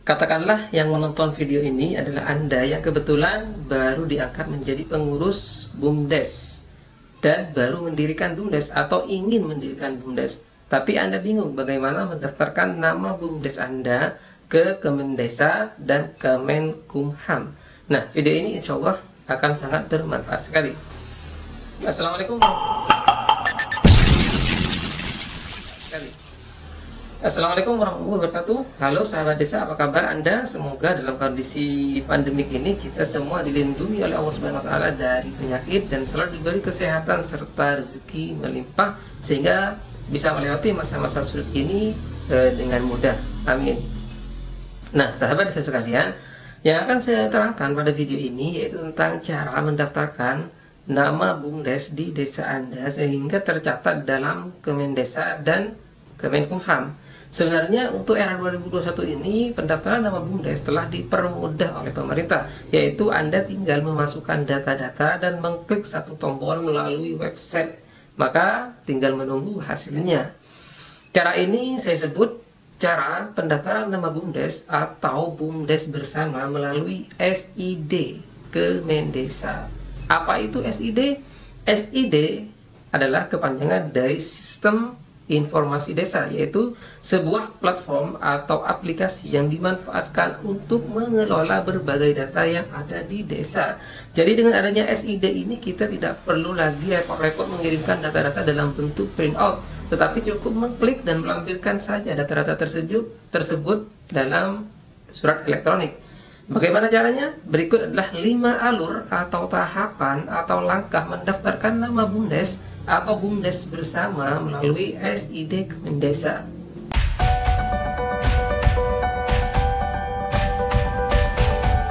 Katakanlah yang menonton video ini adalah Anda yang kebetulan baru diangkat menjadi pengurus BUMDes dan baru mendirikan BUMDes atau ingin mendirikan BUMDes. Tapi Anda bingung bagaimana mendaftarkan nama BUMDes Anda ke Kemendesa dan Kemenkumham. Nah, video ini insya Allah akan sangat bermanfaat sekali. Assalamualaikum warahmatullahi wabarakatuh. Halo sahabat desa, apa kabar Anda? Semoga dalam kondisi pandemik ini kita semua dilindungi oleh Allah Subhanahu wa taala dari penyakit dan selalu diberi kesehatan serta rezeki melimpah sehingga bisa melewati masa-masa sulit ini dengan mudah. Amin. Nah, sahabat desa sekalian, yang akan saya terangkan pada video ini yaitu tentang cara mendaftarkan nama BUMDes di desa Anda sehingga tercatat dalam Kemendesa dan Kemenkumham. Sebenarnya untuk era 2021 ini pendaftaran nama BUMDes telah dipermudah oleh pemerintah, yaitu Anda tinggal memasukkan data-data dan mengklik satu tombol melalui website, maka tinggal menunggu hasilnya. Cara ini saya sebut cara pendaftaran nama BUMDes atau BUMDes bersama melalui SID Kemendesa. Apa itu SID? SID adalah kepanjangan dari Sistem Informasi Desa, yaitu sebuah platform atau aplikasi yang dimanfaatkan untuk mengelola berbagai data yang ada di desa. Jadi dengan adanya SID ini kita tidak perlu lagi repot-repot mengirimkan data-data dalam bentuk printout, tetapi cukup mengklik dan melampirkan saja data-data tersebut dalam surat elektronik. Bagaimana caranya? Berikut adalah 5 alur atau tahapan atau langkah mendaftarkan nama BUMDes atau BUMDes bersama melalui SID Kemendesa.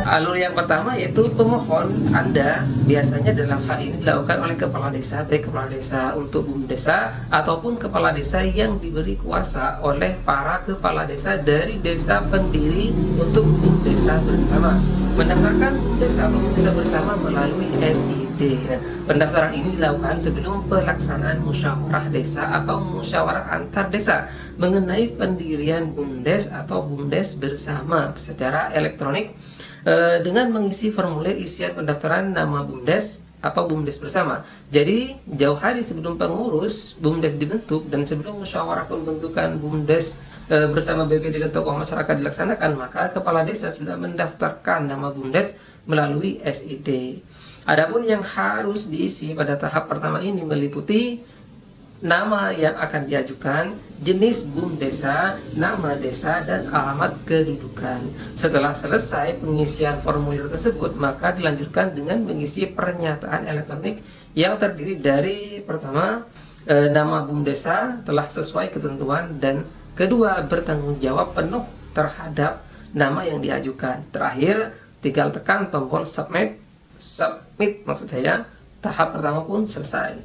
Alur yang pertama yaitu pemohon Anda biasanya dalam hal ini dilakukan oleh kepala desa, baik kepala desa untuk BUMDesa ataupun kepala desa yang diberi kuasa oleh para kepala desa dari desa pendiri untuk BUMDesa bersama. Mendaftarkan BUMDes atau BUMDesa bersama melalui SID. Nah, pendaftaran ini dilakukan sebelum pelaksanaan musyawarah desa atau musyawarah antar desa mengenai pendirian BUMDes atau BUMDes bersama secara elektronik dengan mengisi formulir isian pendaftaran nama BUMDes atau BUMDes bersama. Jadi jauh hari sebelum pengurus BUMDes dibentuk dan sebelum musyawarah pembentukan BUMDes bersama BPD dan tokoh masyarakat dilaksanakan, maka kepala desa sudah mendaftarkan nama BUMDes melalui SID. Adapun yang harus diisi pada tahap pertama ini meliputi nama yang akan diajukan, jenis BUMDesa, nama desa, dan alamat kedudukan. Setelah selesai pengisian formulir tersebut, maka dilanjutkan dengan mengisi pernyataan elektronik yang terdiri dari pertama, nama BUMDesa telah sesuai ketentuan, dan kedua, bertanggung jawab penuh terhadap nama yang diajukan. Terakhir, tinggal tekan tombol submit maksud saya, tahap pertama pun selesai.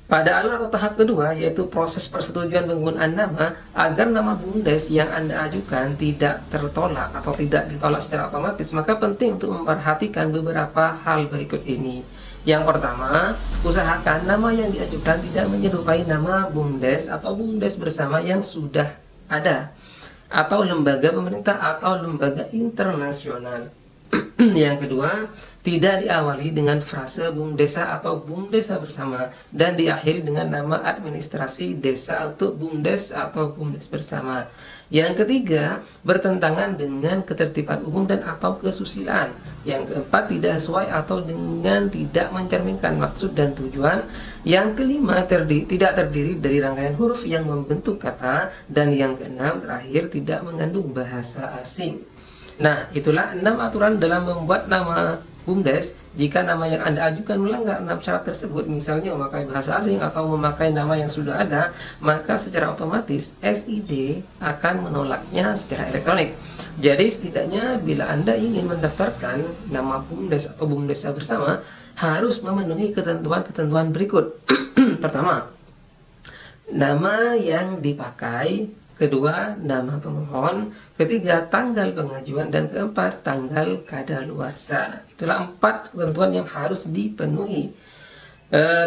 Pada alur atau tahap kedua yaitu proses persetujuan penggunaan nama, agar nama BUMDes yang Anda ajukan tidak tertolak atau tidak ditolak secara otomatis, maka penting untuk memperhatikan beberapa hal berikut ini. Yang pertama, usahakan nama yang diajukan tidak menyerupai nama BUMDes atau BUMDes bersama yang sudah ada, atau lembaga pemerintah atau lembaga internasional. Yang kedua, tidak diawali dengan frase BUMDesa atau BUMDesa bersama dan diakhiri dengan nama administrasi desa untuk BUMDes atau BUMDes bersama. Yang ketiga, bertentangan dengan ketertiban umum dan atau kesusilaan. Yang keempat, tidak sesuai atau dengan tidak mencerminkan maksud dan tujuan. Yang kelima, tidak terdiri dari rangkaian huruf yang membentuk kata. Dan yang keenam, terakhir, tidak mengandung bahasa asing. Nah, itulah 6 aturan dalam membuat nama BUMDes. Jika nama yang Anda ajukan melanggar 6 syarat tersebut, misalnya memakai bahasa asing atau memakai nama yang sudah ada, maka secara otomatis SID akan menolaknya secara elektronik. Jadi setidaknya bila Anda ingin mendaftarkan nama BUMDes atau BUMDesa bersama, harus memenuhi ketentuan-ketentuan berikut. Pertama, nama yang dipakai. Kedua, nama pemohon. Ketiga, tanggal pengajuan. Dan keempat, tanggal kadaluarsa. Itulah 4 ketentuan yang harus dipenuhi.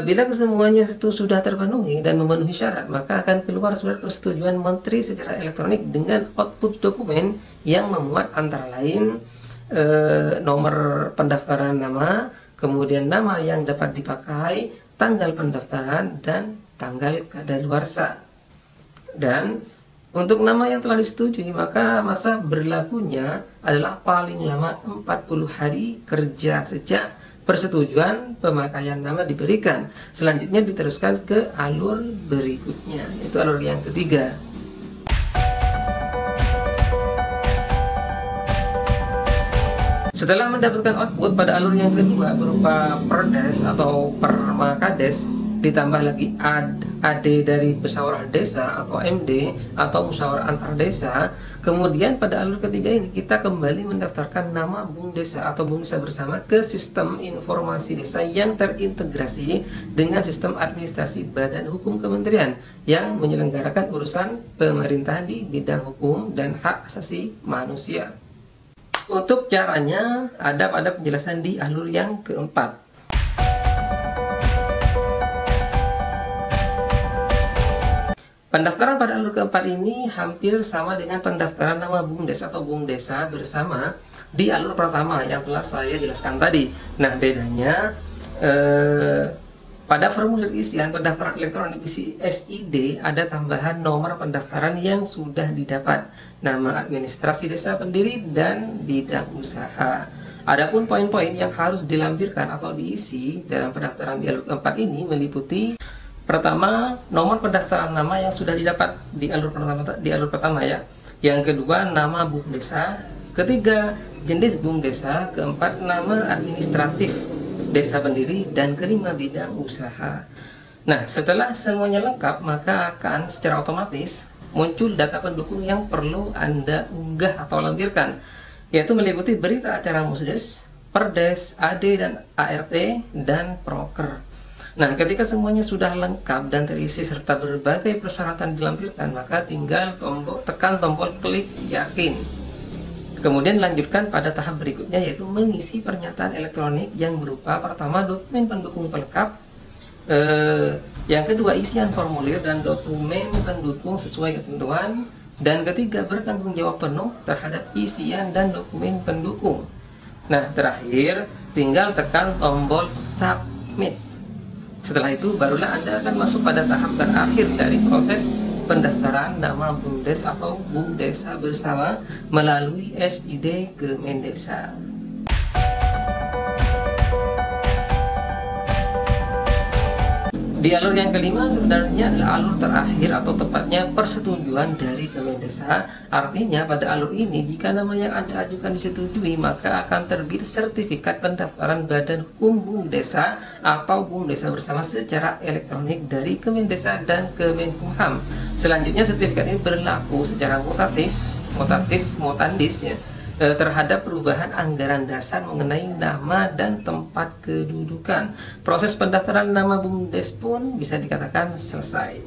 Bila kesemuanya itu sudah terpenuhi dan memenuhi syarat, maka akan keluar surat persetujuan Menteri secara elektronik dengan output dokumen yang memuat antara lain nomor pendaftaran nama, kemudian nama yang dapat dipakai, tanggal pendaftaran, dan tanggal kadaluarsa. Dan untuk nama yang telah disetujui, maka masa berlakunya adalah paling lama 40 hari kerja sejak persetujuan pemakaian nama diberikan. Selanjutnya diteruskan ke alur berikutnya, yaitu alur yang ketiga. Setelah mendapatkan output pada alur yang kedua berupa perdes atau permakades, ditambah lagi AD dari musyawarah desa atau MD atau musyawarah antar desa. Kemudian pada alur ketiga ini kita kembali mendaftarkan nama Bum Desa atau Bum Desa bersama ke sistem informasi desa yang terintegrasi dengan sistem administrasi Badan Hukum Kementerian yang menyelenggarakan urusan pemerintahan di bidang hukum dan hak asasi manusia. Untuk caranya ada pada penjelasan di alur yang keempat. Pendaftaran pada alur keempat ini hampir sama dengan pendaftaran nama BUMDes atau Bum Desa bersama di alur pertama yang telah saya jelaskan tadi. Nah, bedanya pada formulir isian pendaftaran elektronik isi SID ada tambahan nomor pendaftaran yang sudah didapat, nama administrasi desa pendiri, dan bidang usaha. Adapun poin-poin yang harus dilampirkan atau diisi dalam pendaftaran di alur keempat ini meliputi: pertama, nomor pendaftaran nama yang sudah didapat di alur pertama ya. Yang kedua, nama Bum Desa. Ketiga, jenis Bum Desa. Keempat, nama administratif desa pendiri. Dan kelima, bidang usaha. Nah, setelah semuanya lengkap, maka akan secara otomatis muncul data pendukung yang perlu Anda unggah atau lampirkan, yaitu meliputi berita acara Musdes, Perdes, AD dan ART, dan Proker. Nah, ketika semuanya sudah lengkap dan terisi serta berbagai persyaratan dilampirkan, maka tinggal tekan tombol klik yakin. Kemudian lanjutkan pada tahap berikutnya, yaitu mengisi pernyataan elektronik yang berupa: pertama, dokumen pendukung pelengkap, yang kedua, isian formulir dan dokumen pendukung sesuai ketentuan, dan ketiga, bertanggung jawab penuh terhadap isian dan dokumen pendukung. Nah, terakhir tinggal tekan tombol submit. Setelah itu barulah Anda akan masuk pada tahap terakhir dari proses pendaftaran nama BUMDes atau Bum Desa bersama melalui SID Kemendesa. Di alur yang kelima sebenarnya adalah alur terakhir atau tepatnya persetujuan dari Kemendesa. Artinya pada alur ini jika nama yang Anda ajukan disetujui, maka akan terbit sertifikat pendaftaran Badan Hukum Bum Desa atau Bum Desa bersama secara elektronik dari Kemendesa dan Kemenkumham. Selanjutnya sertifikat ini berlaku secara mutandis ya, terhadap perubahan anggaran dasar mengenai nama dan tempat kedudukan. Proses pendaftaran nama BUMDes pun bisa dikatakan selesai.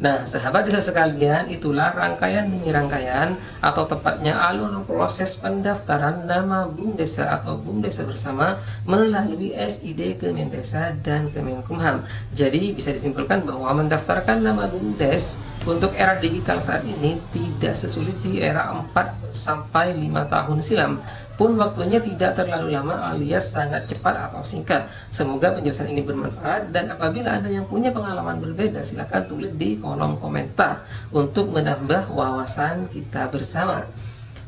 Nah, sahabat desa sekalian, itulah rangkaian demi rangkaian atau tepatnya alur proses pendaftaran nama Bum Desa atau Bum Desa bersama melalui SID Kemendesa dan Kemenkumham. Jadi bisa disimpulkan bahwa mendaftarkan nama BUMDes untuk era digital saat ini tidak sesulit di era 4 sampai 5 tahun silam. Pun waktunya tidak terlalu lama alias sangat cepat atau singkat. Semoga penjelasan ini bermanfaat, dan apabila ada yang punya pengalaman berbeda silahkan tulis di kolom komentar untuk menambah wawasan kita bersama.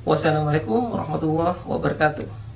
Wassalamualaikum warahmatullahi wabarakatuh.